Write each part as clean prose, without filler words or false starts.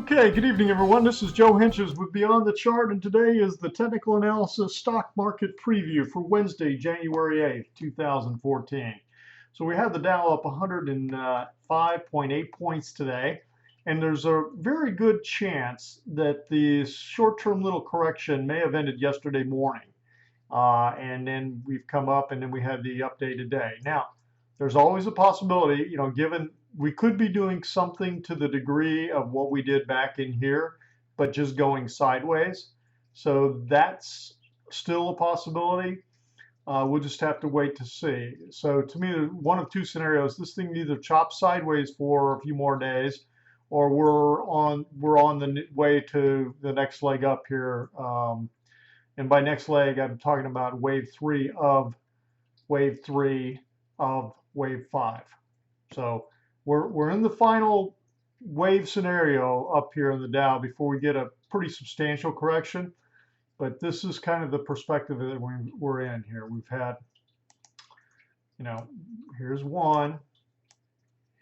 Okay, good evening, everyone. This is Joe Henches with Beyond the Chart, and today is the technical analysis stock market preview for Wednesday, January 8th, 2014. So we had the Dow up 105.8 points today, and there's a very good chance that the short-term little correction may have ended yesterday morning. And then we've come up and then we had the update today. Now, there's always a possibility, given we could be doing something to the degree of what we did back in here, but just going sideways. So that's still a possibility. We'll just have to wait to see. So to me, one of two scenarios: this thing either chops sideways for a few more days, or we're on the way to the next leg up here. And by next leg, I'm talking about wave three of wave 5. So we're in the final wave scenario up here in the Dow before we get a pretty substantial correction. But this is kind of the perspective that we're in here. We've had, here's 1,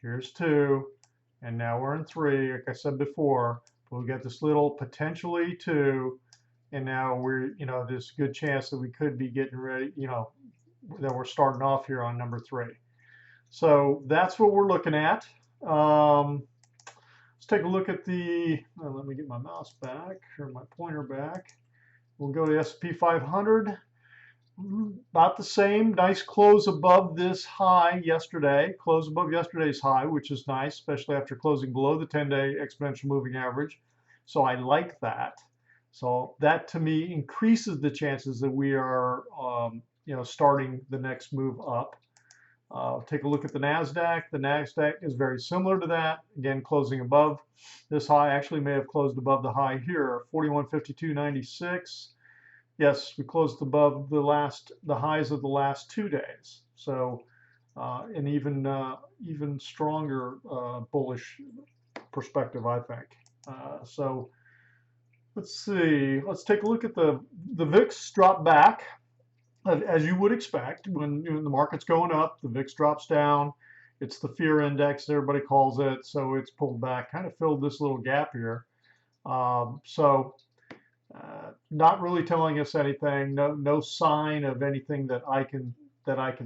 here's 2, and now we're in 3. Like I said before, we'll get this little potentially 2, and now we're, there's a good chance that we could be getting ready, that we're starting off here on number 3. So that's what we're looking at. Let's take a look at the, let me get my mouse back, or my pointer back. We'll go to S&P 500. About the same, nice close above this high yesterday, close above yesterday's high, which is nice, especially after closing below the 10-day exponential moving average. So I like that. So that to me increases the chances that we are, starting the next move up. Take a look at the NASDAQ. The NASDAQ is very similar to that. Again, closing above this high. Actually may have closed above the high here, 4152.96. Yes, we closed above the highs of the last 2 days. So an even stronger bullish perspective, I think. So let's see. Let's take a look at the VIX drop back. As you would expect, when the market's going up, the VIX drops down. It's the fear index, everybody calls it. So it's pulled back, kind of filled this little gap here. Not really telling us anything. No sign of anything that I can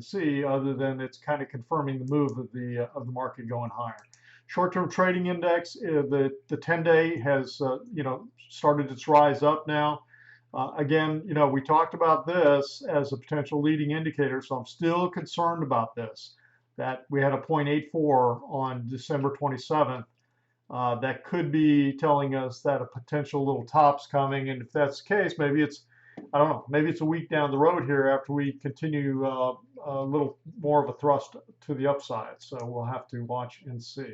see, other than it's kind of confirming the move of the market going higher. Short-term trading index, the 10-day has started its rise up now. Again, we talked about this as a potential leading indicator, so I'm still concerned about this, that we had a 0.84 on December 27th. That could be telling us that a potential little top's coming, and if that's the case, maybe it's, I don't know, maybe it's a week down the road here after we continue a little more of a thrust to the upside. So we'll have to watch and see.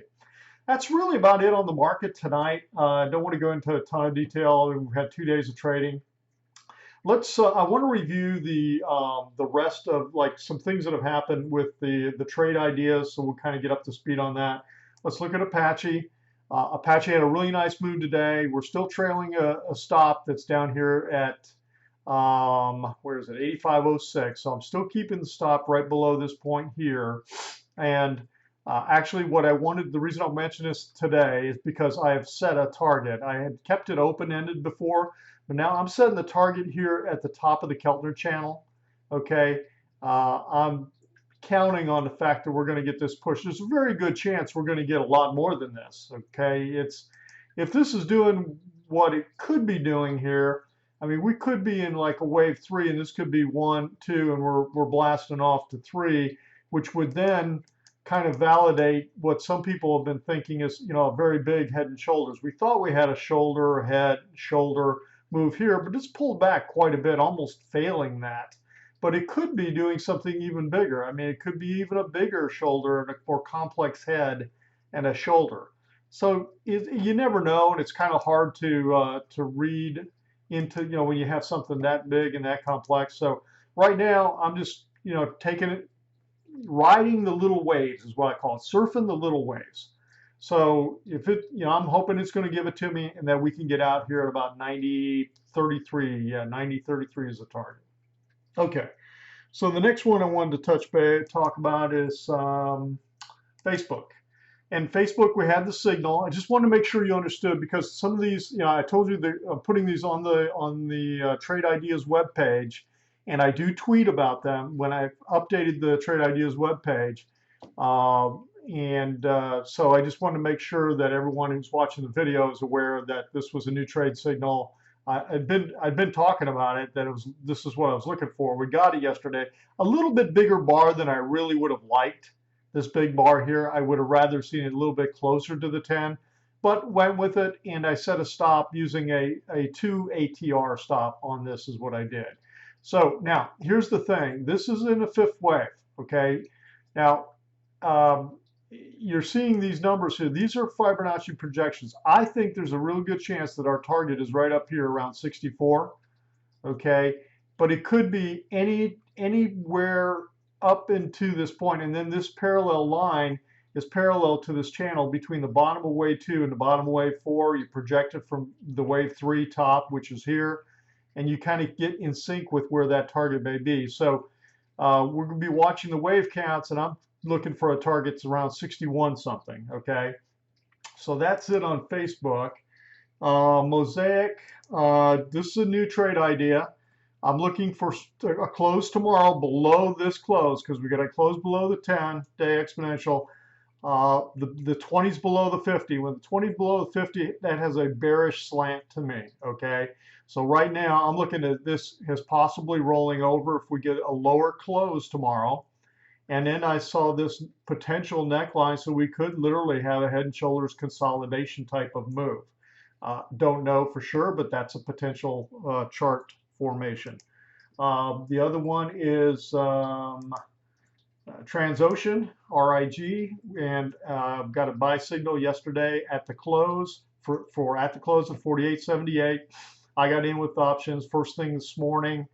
That's really about it on the market tonight. I don't want to go into a ton of detail. We've had 2 days of trading. Let's. I want to review the rest of some things that have happened with the trade ideas, so we'll kind of get up to speed on that. Let's look at Apache. Apache had a really nice move today. We're still trailing a stop that's down here at where is it? 85.06. So I'm still keeping the stop right below this point here. And actually, the reason I'll mention this today is because I have set a target. I had kept it open-ended before, but now I'm setting the target here at the top of the Keltner channel. Okay, I'm counting on the fact that we're going to get this push. There's a very good chance we're going to get a lot more than this. Okay, if this is doing what it could be doing here, I mean, we could be in like a wave 3, and this could be 1, 2, and we're blasting off to 3, which would then kind of validate what some people have been thinking is, a very big head and shoulders. We thought we had a head, shoulder move here, but it's pulled back quite a bit, almost failing that. But it could be doing something even bigger. I mean, it could be even a bigger shoulder and a more complex head and a shoulder. So you never know, and it's kind of hard to read into, when you have something that big and that complex. So right now, I'm just, taking it, riding the little waves is what I call it, surfing the little waves. So if it, I'm hoping it's going to give it to me, and that we can get out here at about 90.33. Yeah, 90.33 is the target. Okay, so the next one I wanted to talk about is Facebook. And Facebook, we had the signal. I just wanted to make sure you understood, because some of these, I told you that I'm putting these on the Trade Ideas webpage, and I do tweet about them when I updated the Trade Ideas webpage. So I just wanted to make sure that everyone who's watching the video is aware that this was a new trade signal. I'd been talking about it, that this is what I was looking for. We got it yesterday. A little bit bigger bar than I really would have liked. This big bar here, I would have rather seen it a little bit closer to the 10, but went with it, and I set a stop using a 2 ATR stop on this is what I did. So now here's the thing. This is in a fifth wave, okay? Now, you're seeing these numbers here. These are Fibonacci projections. I think there's a real good chance that our target is right up here around 64, okay? But it could be anywhere up into this point, and then this parallel line is parallel to this channel between the bottom of wave 2 and the bottom of wave 4. You project it from the wave 3 top, which is here, and you kind of get in sync with where that target may be. So we're going to be watching the wave counts, and I'm looking for a target that's around 61 something, okay? So that's it on Facebook. Mosaic, this is a new trade idea. I'm looking for a close tomorrow below this close, because we got to close below the 10-day exponential. The 20's below the 50. When the 20's below the 50, that has a bearish slant to me, okay? So right now, I'm looking at this as possibly rolling over if we get a lower close tomorrow. And then I saw this potential neckline, so we could literally have a head and shoulders consolidation type of move. Don't know for sure, but that's a potential chart formation. The other one is Transocean, RIG, and got a buy signal yesterday at the close at the close of 48.78. I got in with options first thing this morning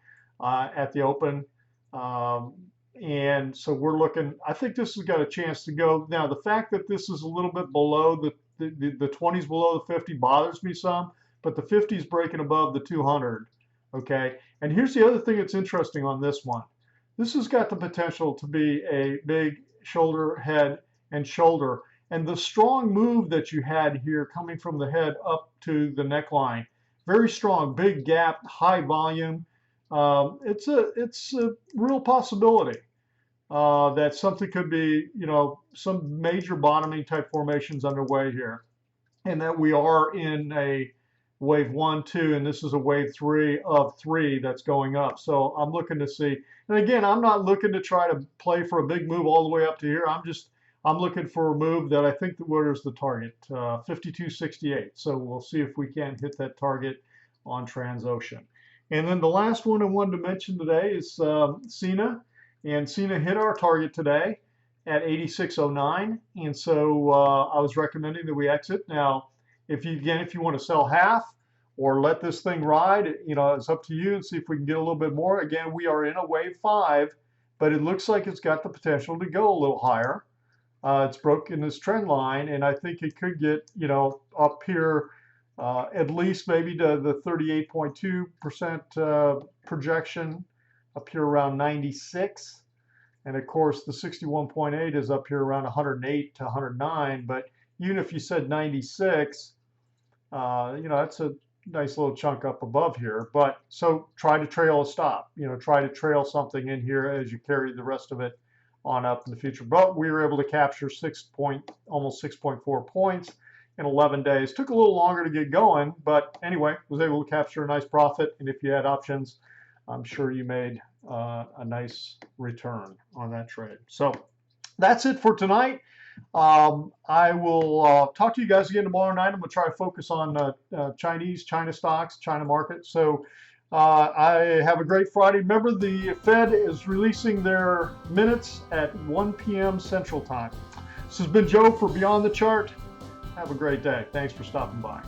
at the open. And so we're looking, I think this has got a chance to go. Now, the fact that this is a little bit below the 20's below the 50 bothers me some, but the 50 is breaking above the 200, okay? And here's the other thing that's interesting on this one. This has got the potential to be a big shoulder, head, and shoulder. And the strong move that you had here coming from the head up to the neckline, very strong, big gap, high volume. It's a real possibility that something could be, some major bottoming type formations underway here, and that we are in a wave 1, 2, and this is a wave 3 of 3 that's going up. So I'm looking to see, and again, I'm not looking to try to play for a big move all the way up to here. I'm looking for a move that I think that where's the target, 52.68. So we'll see if we can hit that target on Transocean. And then the last one I wanted to mention today is SINA, and SINA hit our target today at 86.09, and so I was recommending that we exit. Now, if you want to sell half or let this thing ride, it's up to you, and see if we can get a little bit more. Again, we are in a wave 5, but it looks like it's got the potential to go a little higher. It's broken this trend line, and I think it could get up here. At least maybe to the 38.2% projection, up here around 96. And of course, the 61.8 is up here around 108 to 109. But even if you said 96, that's a nice little chunk up above here. But so try to trail a stop, try to trail something in here as you carry the rest of it on up in the future. But we were able to capture almost 6.4 points in 11 days. Took a little longer to get going, but anyway, was able to capture a nice profit. And if you had options, I'm sure you made a nice return on that trade. So that's it for tonight. I will talk to you guys again tomorrow night. I'm going to try to focus on China stocks, China market. So I have a great Friday. Remember, the Fed is releasing their minutes at 1 p.m. Central Time. This has been Joe for Beyond the Chart. Have a great day. Thanks for stopping by.